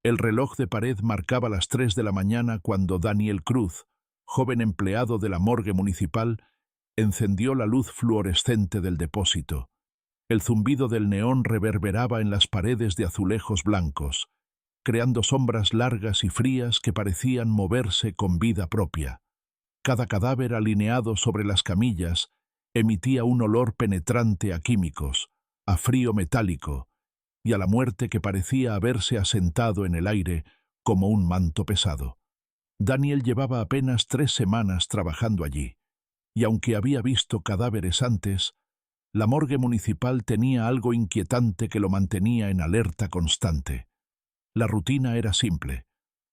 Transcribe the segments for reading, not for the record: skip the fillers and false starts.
El reloj de pared marcaba las 3 de la mañana cuando Daniel Cruz, joven empleado de la morgue municipal, encendió la luz fluorescente del depósito. El zumbido del neón reverberaba en las paredes de azulejos blancos, creando sombras largas y frías que parecían moverse con vida propia. Cada cadáver alineado sobre las camillas emitía un olor penetrante a químicos, a frío metálico y a la muerte que parecía haberse asentado en el aire como un manto pesado. Daniel llevaba apenas 3 semanas trabajando allí, y aunque había visto cadáveres antes, la morgue municipal tenía algo inquietante que lo mantenía en alerta constante. La rutina era simple: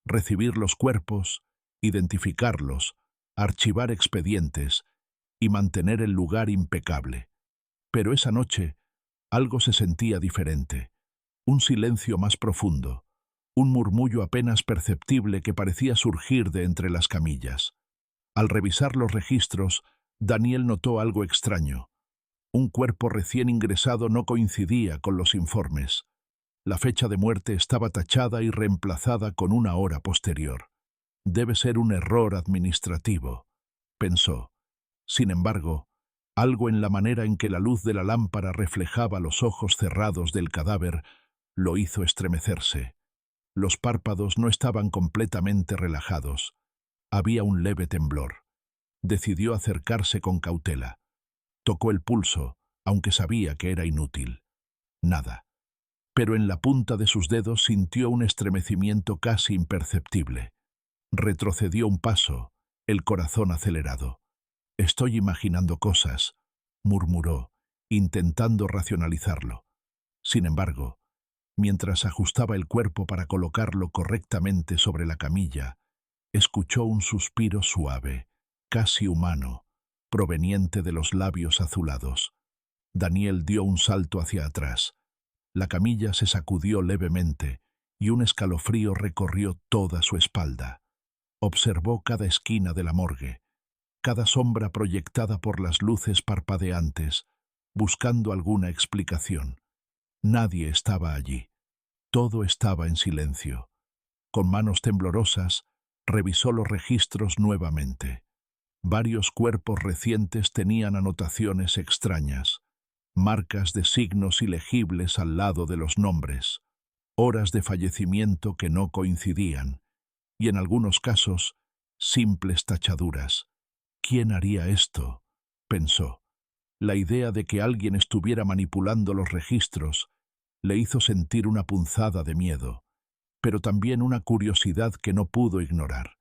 recibir los cuerpos, identificarlos, archivar expedientes y mantener el lugar impecable. Pero esa noche algo se sentía diferente, un silencio más profundo, un murmullo apenas perceptible que parecía surgir de entre las camillas. Al revisar los registros, Daniel notó algo extraño. Un cuerpo recién ingresado no coincidía con los informes. La fecha de muerte estaba tachada y reemplazada con una hora posterior. Debe ser un error administrativo, pensó. Sin embargo, algo en la manera en que la luz de la lámpara reflejaba los ojos cerrados del cadáver lo hizo estremecerse. Los párpados no estaban completamente relajados. Había un leve temblor. Decidió acercarse con cautela. Tocó el pulso, aunque sabía que era inútil. Nada. Pero en la punta de sus dedos sintió un estremecimiento casi imperceptible. Retrocedió un paso, el corazón acelerado. «Estoy imaginando cosas», murmuró, intentando racionalizarlo. Sin embargo, mientras ajustaba el cuerpo para colocarlo correctamente sobre la camilla, escuchó un suspiro suave, casi humano, proveniente de los labios azulados. Daniel dio un salto hacia atrás. La camilla se sacudió levemente y un escalofrío recorrió toda su espalda. Observó cada esquina de la morgue, cada sombra proyectada por las luces parpadeantes, buscando alguna explicación. Nadie estaba allí. Todo estaba en silencio. Con manos temblorosas, revisó los registros nuevamente. Varios cuerpos recientes tenían anotaciones extrañas, marcas de signos ilegibles al lado de los nombres, horas de fallecimiento que no coincidían, y en algunos casos, simples tachaduras. «¿Quién haría esto?», pensó. La idea de que alguien estuviera manipulando los registros le hizo sentir una punzada de miedo, pero también una curiosidad que no pudo ignorar.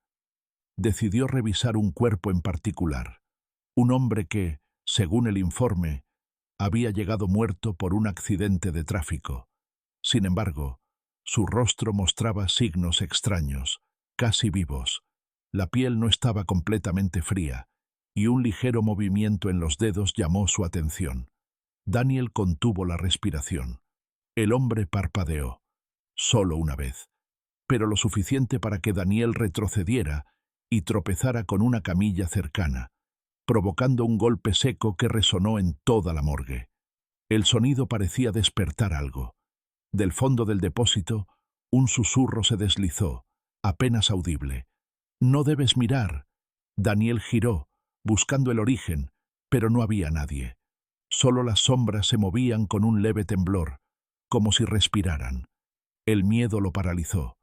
Decidió revisar un cuerpo en particular, un hombre que, según el informe, había llegado muerto por un accidente de tráfico. Sin embargo, su rostro mostraba signos extraños, casi vivos. La piel no estaba completamente fría, y un ligero movimiento en los dedos llamó su atención. Daniel contuvo la respiración. El hombre parpadeó, solo una vez, pero lo suficiente para que Daniel retrocediera y tropezara con una camilla cercana, provocando un golpe seco que resonó en toda la morgue. El sonido parecía despertar algo. Del fondo del depósito, un susurro se deslizó, apenas audible. «No debes mirar». Daniel giró, buscando el origen, pero no había nadie. Solo las sombras se movían con un leve temblor, como si respiraran. El miedo lo paralizó.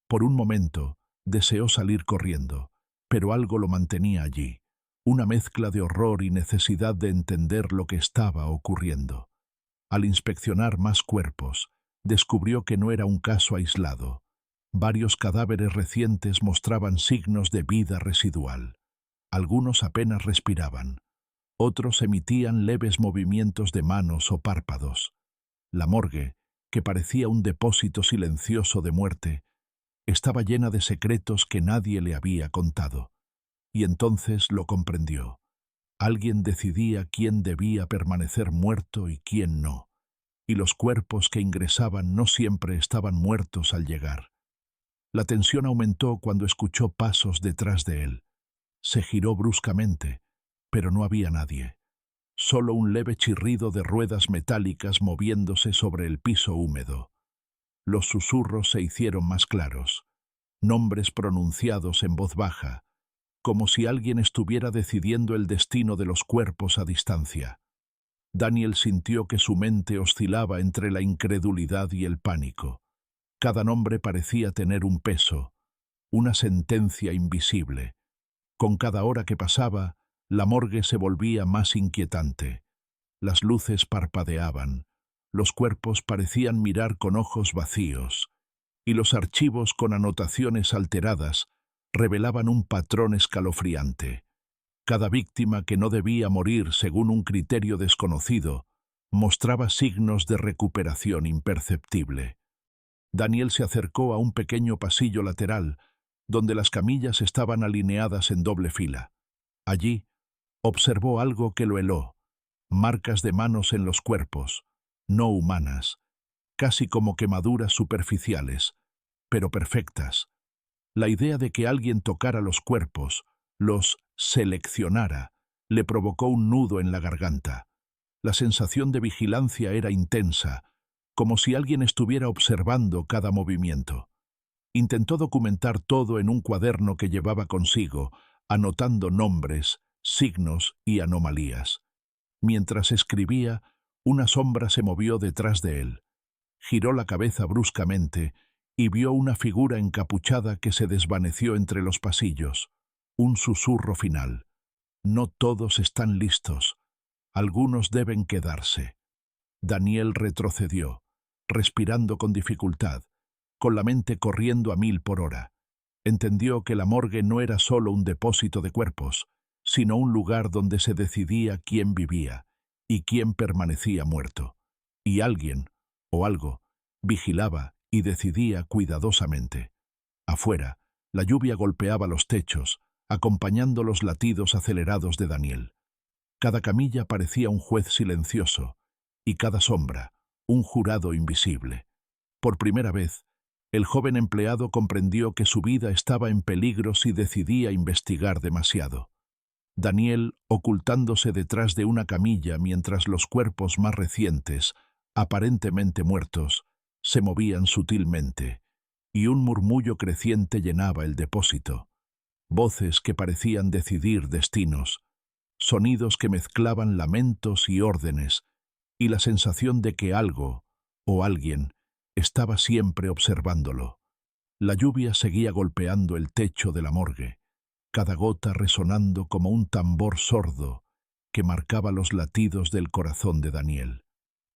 Por un momento, deseó salir corriendo, pero algo lo mantenía allí, una mezcla de horror y necesidad de entender lo que estaba ocurriendo. Al inspeccionar más cuerpos, descubrió que no era un caso aislado. Varios cadáveres recientes mostraban signos de vida residual. Algunos apenas respiraban. Otros emitían leves movimientos de manos o párpados. La morgue, que parecía un depósito silencioso de muerte, estaba llena de secretos que nadie le había contado. Y entonces lo comprendió. Alguien decidía quién debía permanecer muerto y quién no. Y los cuerpos que ingresaban no siempre estaban muertos al llegar. La tensión aumentó cuando escuchó pasos detrás de él. Se giró bruscamente, pero no había nadie. Solo un leve chirrido de ruedas metálicas moviéndose sobre el piso húmedo. Los susurros se hicieron más claros, nombres pronunciados en voz baja, como si alguien estuviera decidiendo el destino de los cuerpos a distancia. Daniel sintió que su mente oscilaba entre la incredulidad y el pánico. Cada nombre parecía tener un peso, una sentencia invisible. Con cada hora que pasaba, la morgue se volvía más inquietante. Las luces parpadeaban, los cuerpos parecían mirar con ojos vacíos, y los archivos con anotaciones alteradas revelaban un patrón escalofriante. Cada víctima que no debía morir según un criterio desconocido mostraba signos de recuperación imperceptible. Daniel se acercó a un pequeño pasillo lateral, donde las camillas estaban alineadas en doble fila. Allí observó algo que lo heló: marcas de manos en los cuerpos, no humanas, casi como quemaduras superficiales, pero perfectas. La idea de que alguien tocara los cuerpos, los seleccionara, le provocó un nudo en la garganta. La sensación de vigilancia era intensa, como si alguien estuviera observando cada movimiento. Intentó documentar todo en un cuaderno que llevaba consigo, anotando nombres, signos y anomalías. Mientras escribía, una sombra se movió detrás de él. Giró la cabeza bruscamente y vio una figura encapuchada que se desvaneció entre los pasillos. Un susurro final: no todos están listos. Algunos deben quedarse. Daniel retrocedió, respirando con dificultad, con la mente corriendo a 1000 por hora. Entendió que la morgue no era solo un depósito de cuerpos, sino un lugar donde se decidía quién vivía y quién permanecía muerto. Y alguien, o algo, vigilaba y decidía cuidadosamente. Afuera, la lluvia golpeaba los techos, acompañando los latidos acelerados de Daniel. Cada camilla parecía un juez silencioso, y cada sombra, un jurado invisible. Por primera vez, el joven empleado comprendió que su vida estaba en peligro si decidía investigar demasiado. Daniel, ocultándose detrás de una camilla mientras los cuerpos más recientes, aparentemente muertos, se movían sutilmente, y un murmullo creciente llenaba el depósito. Voces que parecían decidir destinos, sonidos que mezclaban lamentos y órdenes, y la sensación de que algo, o alguien, estaba siempre observándolo. La lluvia seguía golpeando el techo de la morgue, cada gota resonando como un tambor sordo que marcaba los latidos del corazón de Daniel.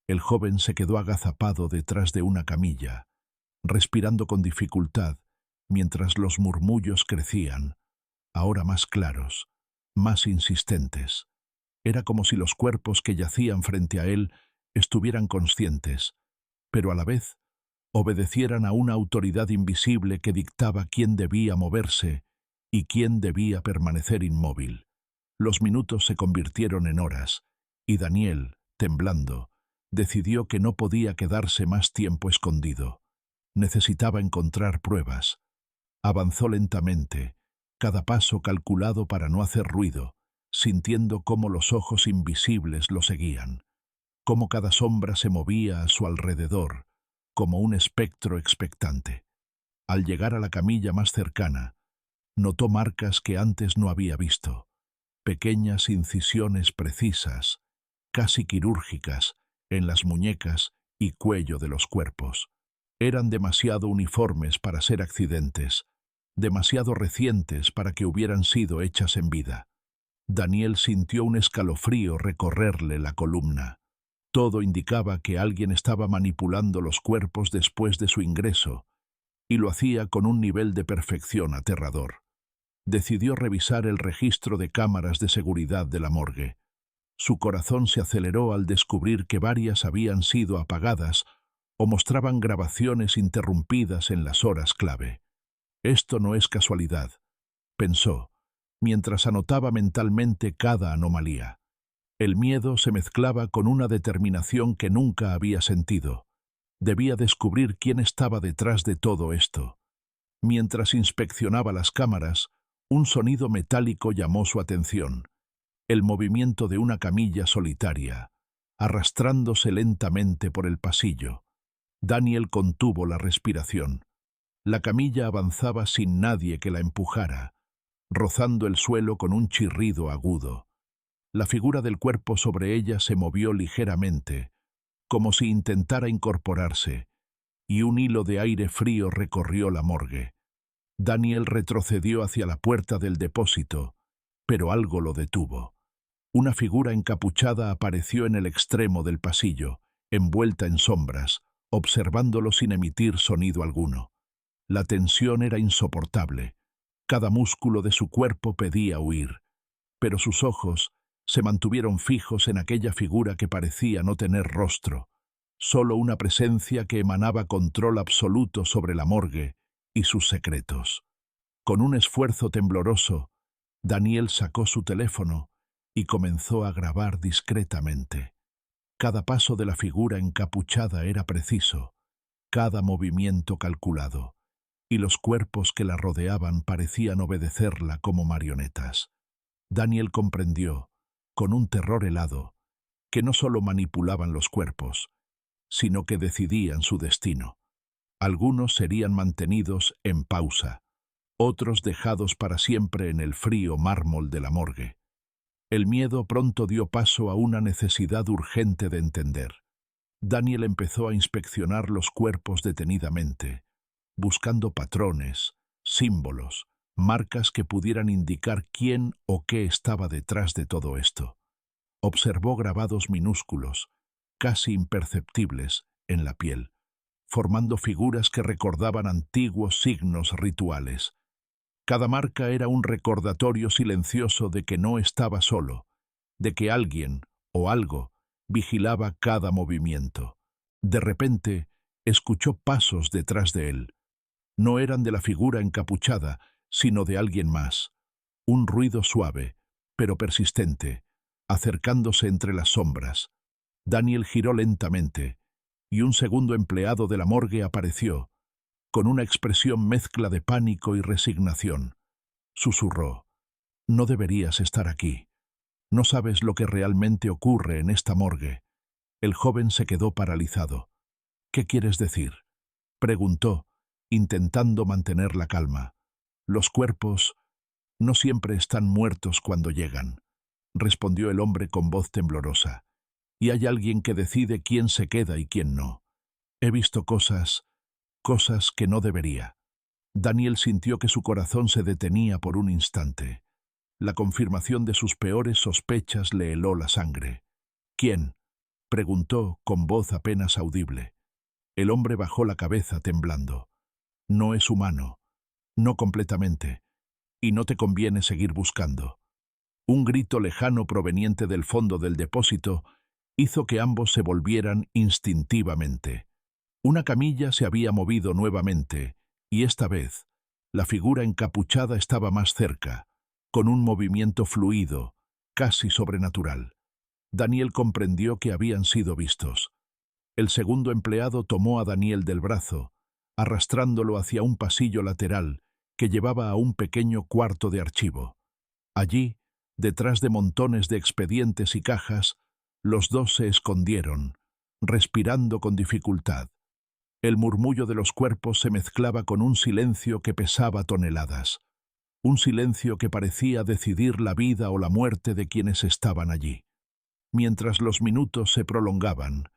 El joven se quedó agazapado detrás de una camilla, respirando con dificultad, mientras los murmullos crecían, ahora más claros, más insistentes. Era como si los cuerpos que yacían frente a él estuvieran conscientes, pero a la vez obedecieran a una autoridad invisible que dictaba quién debía moverse y quién debía permanecer inmóvil. Los minutos se convirtieron en horas, y Daniel, temblando, decidió que no podía quedarse más tiempo escondido. Necesitaba encontrar pruebas. Avanzó lentamente, cada paso calculado para no hacer ruido, sintiendo cómo los ojos invisibles lo seguían, cómo cada sombra se movía a su alrededor, como un espectro expectante. Al llegar a la camilla más cercana, notó marcas que antes no había visto, pequeñas incisiones precisas, casi quirúrgicas, en las muñecas y cuello de los cuerpos. Eran demasiado uniformes para ser accidentes, demasiado recientes para que hubieran sido hechas en vida. Daniel sintió un escalofrío recorrerle la columna. Todo indicaba que alguien estaba manipulando los cuerpos después de su ingreso, y lo hacía con un nivel de perfección aterrador. Decidió revisar el registro de cámaras de seguridad de la morgue. Su corazón se aceleró al descubrir que varias habían sido apagadas o mostraban grabaciones interrumpidas en las horas clave. Esto no es casualidad, pensó, mientras anotaba mentalmente cada anomalía. El miedo se mezclaba con una determinación que nunca había sentido. Debía descubrir quién estaba detrás de todo esto. Mientras inspeccionaba las cámaras, un sonido metálico llamó su atención: el movimiento de una camilla solitaria, arrastrándose lentamente por el pasillo. Daniel contuvo la respiración. La camilla avanzaba sin nadie que la empujara, rozando el suelo con un chirrido agudo. La figura del cuerpo sobre ella se movió ligeramente, como si intentara incorporarse, y un hilo de aire frío recorrió la morgue. Daniel retrocedió hacia la puerta del depósito, pero algo lo detuvo. Una figura encapuchada apareció en el extremo del pasillo, envuelta en sombras, observándolo sin emitir sonido alguno. La tensión era insoportable. Cada músculo de su cuerpo pedía huir, pero sus ojos se mantuvieron fijos en aquella figura que parecía no tener rostro, solo una presencia que emanaba control absoluto sobre la morgue y sus secretos. Con un esfuerzo tembloroso, Daniel sacó su teléfono y comenzó a grabar discretamente. Cada paso de la figura encapuchada era preciso, cada movimiento calculado, y los cuerpos que la rodeaban parecían obedecerla como marionetas. Daniel comprendió, con un terror helado, que no solo manipulaban los cuerpos, sino que decidían su destino. Algunos serían mantenidos en pausa, otros dejados para siempre en el frío mármol de la morgue. El miedo pronto dio paso a una necesidad urgente de entender. Daniel empezó a inspeccionar los cuerpos detenidamente, buscando patrones, símbolos, marcas que pudieran indicar quién o qué estaba detrás de todo esto. Observó grabados minúsculos, casi imperceptibles, en la piel, formando figuras que recordaban antiguos signos rituales. Cada marca era un recordatorio silencioso de que no estaba solo, de que alguien o algo vigilaba cada movimiento. De repente, escuchó pasos detrás de él. No eran de la figura encapuchada, sino de alguien más. Un ruido suave, pero persistente, acercándose entre las sombras. Daniel giró lentamente, y un segundo empleado de la morgue apareció, con una expresión mezcla de pánico y resignación. Susurró: «No deberías estar aquí. No sabes lo que realmente ocurre en esta morgue». El joven se quedó paralizado. «¿Qué quieres decir?», preguntó, intentando mantener la calma. «Los cuerpos no siempre están muertos cuando llegan», respondió el hombre con voz temblorosa. «Y hay alguien que decide quién se queda y quién no. He visto cosas que no debería». Daniel sintió que su corazón se detenía por un instante. La confirmación de sus peores sospechas le heló la sangre. «¿Quién?», preguntó con voz apenas audible. El hombre bajó la cabeza temblando. «No es humano, no completamente, y no te conviene seguir buscando». Un grito lejano proveniente del fondo del depósito hizo que ambos se volvieran instintivamente. Una camilla se había movido nuevamente, y esta vez, la figura encapuchada estaba más cerca, con un movimiento fluido, casi sobrenatural. Daniel comprendió que habían sido vistos. El segundo empleado tomó a Daniel del brazo, arrastrándolo hacia un pasillo lateral que llevaba a un pequeño cuarto de archivo. Allí, detrás de montones de expedientes y cajas, los dos se escondieron, respirando con dificultad. El murmullo de los cuerpos se mezclaba con un silencio que pesaba toneladas, un silencio que parecía decidir la vida o la muerte de quienes estaban allí. Mientras los minutos se prolongaban,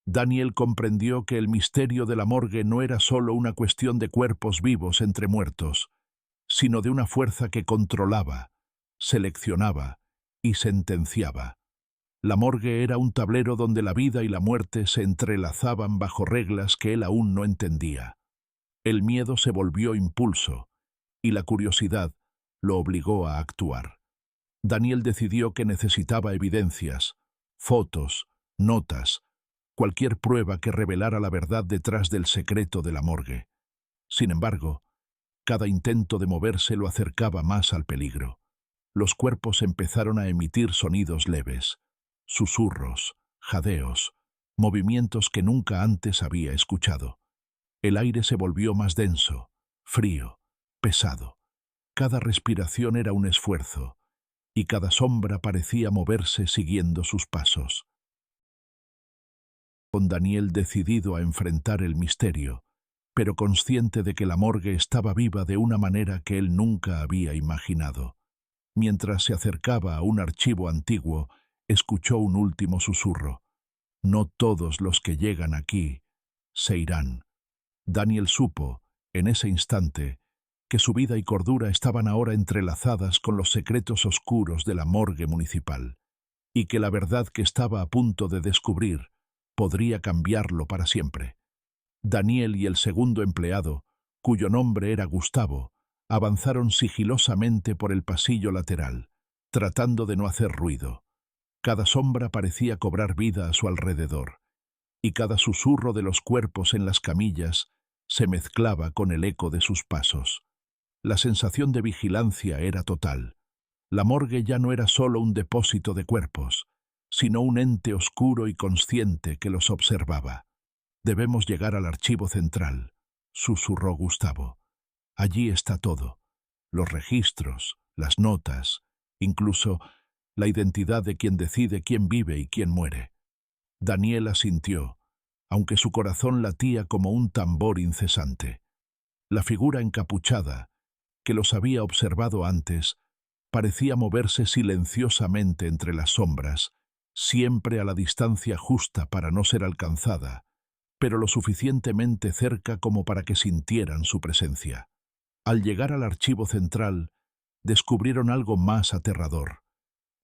Daniel comprendió que el misterio de la morgue no era solo una cuestión de cuerpos vivos entre muertos, sino de una fuerza que controlaba, seleccionaba y sentenciaba. La morgue era un tablero donde la vida y la muerte se entrelazaban bajo reglas que él aún no entendía. El miedo se volvió impulso, y la curiosidad lo obligó a actuar. Daniel decidió que necesitaba evidencias, fotos, notas, cualquier prueba que revelara la verdad detrás del secreto de la morgue. Sin embargo, cada intento de moverse lo acercaba más al peligro. Los cuerpos empezaron a emitir sonidos leves, susurros, jadeos, movimientos que nunca antes había escuchado. El aire se volvió más denso, frío, pesado. Cada respiración era un esfuerzo, y cada sombra parecía moverse siguiendo sus pasos. con Daniel decidido a enfrentar el misterio, pero consciente de que la morgue estaba viva de una manera que él nunca había imaginado. Mientras se acercaba a un archivo antiguo, escuchó un último susurro. No todos los que llegan aquí se irán. Daniel supo, en ese instante, que su vida y cordura estaban ahora entrelazadas con los secretos oscuros de la morgue municipal, y que la verdad que estaba a punto de descubrir podría cambiarlo para siempre. Daniel y el segundo empleado, cuyo nombre era Gustavo, avanzaron sigilosamente por el pasillo lateral, tratando de no hacer ruido. Cada sombra parecía cobrar vida a su alrededor, y cada susurro de los cuerpos en las camillas se mezclaba con el eco de sus pasos. La sensación de vigilancia era total. La morgue ya no era solo un depósito de cuerpos, sino un ente oscuro y consciente que los observaba. «Debemos llegar al archivo central», susurró Gustavo. «Allí está todo. Los registros, las notas, incluso la identidad de quien decide quién vive y quién muere». Daniel asintió, aunque su corazón latía como un tambor incesante. La figura encapuchada, que los había observado antes, parecía moverse silenciosamente entre las sombras, siempre a la distancia justa para no ser alcanzada, pero lo suficientemente cerca como para que sintieran su presencia. Al llegar al archivo central, descubrieron algo más aterrador.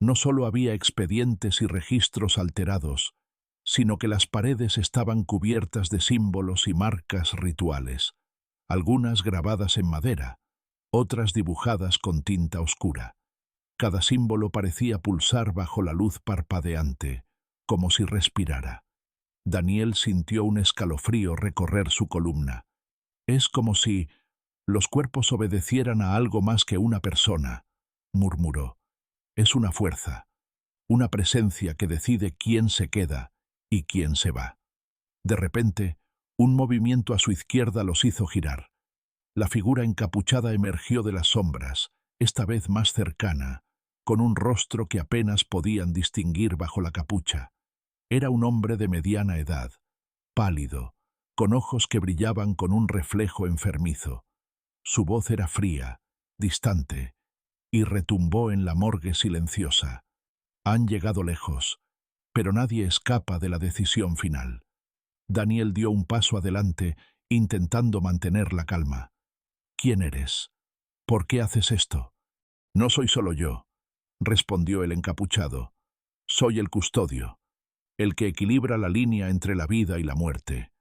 No solo había expedientes y registros alterados, sino que las paredes estaban cubiertas de símbolos y marcas rituales, algunas grabadas en madera, otras dibujadas con tinta oscura. Cada símbolo parecía pulsar bajo la luz parpadeante, como si respirara. Daniel sintió un escalofrío recorrer su columna. «Es como si los cuerpos obedecieran a algo más que una persona», murmuró. «Es una fuerza, una presencia que decide quién se queda y quién se va». De repente, un movimiento a su izquierda los hizo girar. La figura encapuchada emergió de las sombras, esta vez más cercana, con un rostro que apenas podían distinguir bajo la capucha. Era un hombre de mediana edad, pálido, con ojos que brillaban con un reflejo enfermizo. Su voz era fría, distante, y retumbó en la morgue silenciosa. «Han llegado lejos, pero nadie escapa de la decisión final». Daniel dio un paso adelante, intentando mantener la calma. «¿Quién eres? ¿Por qué haces esto?» «No soy solo yo», respondió el encapuchado. «Soy el custodio, el que equilibra la línea entre la vida y la muerte.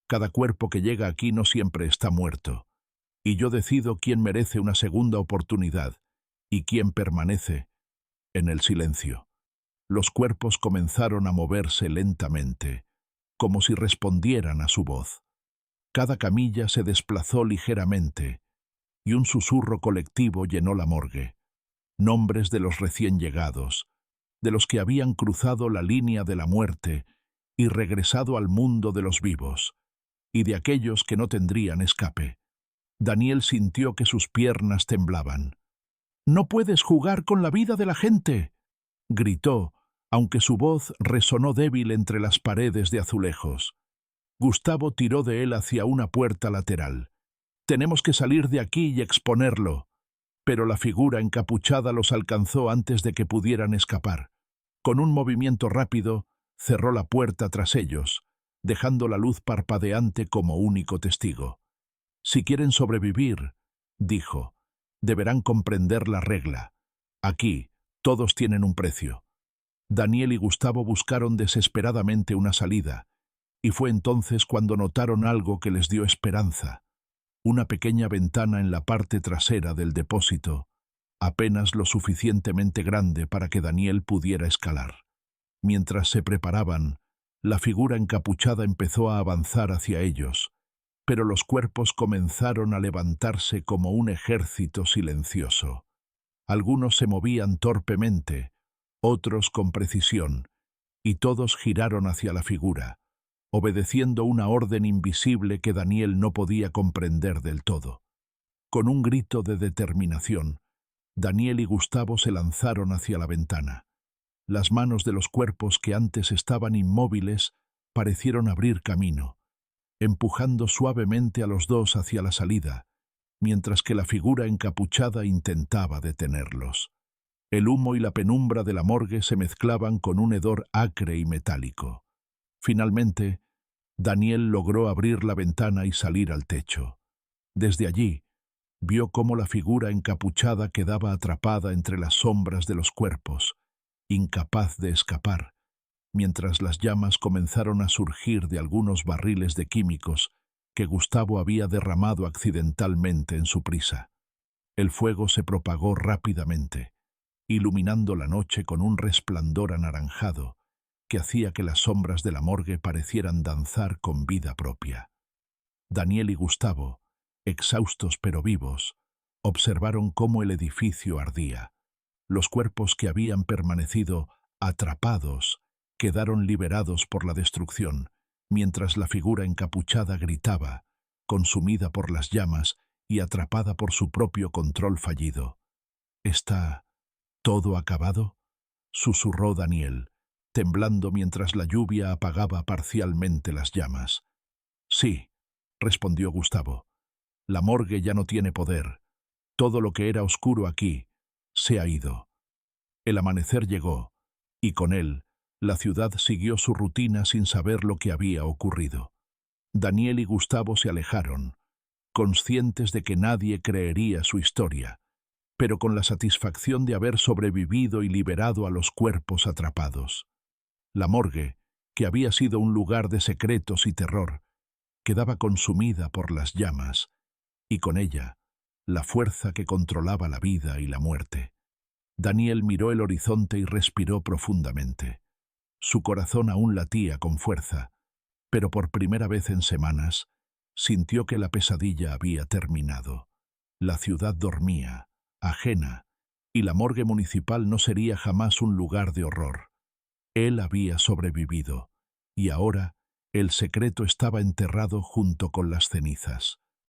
Cada cuerpo que llega aquí no siempre está muerto, y yo decido quién merece una segunda oportunidad y quién permanece en el silencio». Los cuerpos comenzaron a moverse lentamente, como si respondieran a su voz. Cada camilla se desplazó ligeramente, y un susurro colectivo llenó la morgue. Nombres de los recién llegados, de los que habían cruzado la línea de la muerte y regresado al mundo de los vivos, y de aquellos que no tendrían escape. Daniel sintió que sus piernas temblaban. «¡No puedes jugar con la vida de la gente!», gritó, aunque su voz resonó débil entre las paredes de azulejos. Gustavo tiró de él hacia una puerta lateral. «Tenemos que salir de aquí y exponerlo». Pero la figura encapuchada los alcanzó antes de que pudieran escapar. Con un movimiento rápido, cerró la puerta tras ellos, dejando la luz parpadeante como único testigo. «Si quieren sobrevivir», dijo, «deberán comprender la regla. Aquí, todos tienen un precio». Daniel y Gustavo buscaron desesperadamente una salida, y fue entonces cuando notaron algo que les dio esperanza. Una pequeña ventana en la parte trasera del depósito, apenas lo suficientemente grande para que Daniel pudiera escalar. Mientras se preparaban, la figura encapuchada empezó a avanzar hacia ellos, pero los cuerpos comenzaron a levantarse como un ejército silencioso. Algunos se movían torpemente, otros con precisión, y todos giraron hacia la figura, obedeciendo una orden invisible que Daniel no podía comprender del todo. Con un grito de determinación, Daniel y Gustavo se lanzaron hacia la ventana. Las manos de los cuerpos que antes estaban inmóviles parecieron abrir camino, empujando suavemente a los dos hacia la salida, mientras que la figura encapuchada intentaba detenerlos. El humo y la penumbra de la morgue se mezclaban con un hedor acre y metálico. Finalmente, Daniel logró abrir la ventana y salir al techo. Desde allí, vio cómo la figura encapuchada quedaba atrapada entre las sombras de los cuerpos, incapaz de escapar, mientras las llamas comenzaron a surgir de algunos barriles de químicos que Gustavo había derramado accidentalmente en su prisa. El fuego se propagó rápidamente, iluminando la noche con un resplandor anaranjado que hacía que las sombras de la morgue parecieran danzar con vida propia. Daniel y Gustavo, exhaustos pero vivos, observaron cómo el edificio ardía. Los cuerpos que habían permanecido atrapados quedaron liberados por la destrucción, mientras la figura encapuchada gritaba, consumida por las llamas y atrapada por su propio control fallido. «¿Está todo acabado?», susurró Daniel, temblando mientras la lluvia apagaba parcialmente las llamas. «Sí», respondió Gustavo. «La morgue ya no tiene poder. Todo lo que era oscuro aquí se ha ido». El amanecer llegó, y con él, la ciudad siguió su rutina sin saber lo que había ocurrido. Daniel y Gustavo se alejaron, conscientes de que nadie creería su historia, pero con la satisfacción de haber sobrevivido y liberado a los cuerpos atrapados. La morgue, que había sido un lugar de secretos y terror, quedaba consumida por las llamas, y con ella, la fuerza que controlaba la vida y la muerte. Daniel miró el horizonte y respiró profundamente. Su corazón aún latía con fuerza, pero por primera vez en semanas, sintió que la pesadilla había terminado. La ciudad dormía, ajena, y la morgue municipal no sería jamás un lugar de horror. Él había sobrevivido, y ahora el secreto estaba enterrado junto con las cenizas.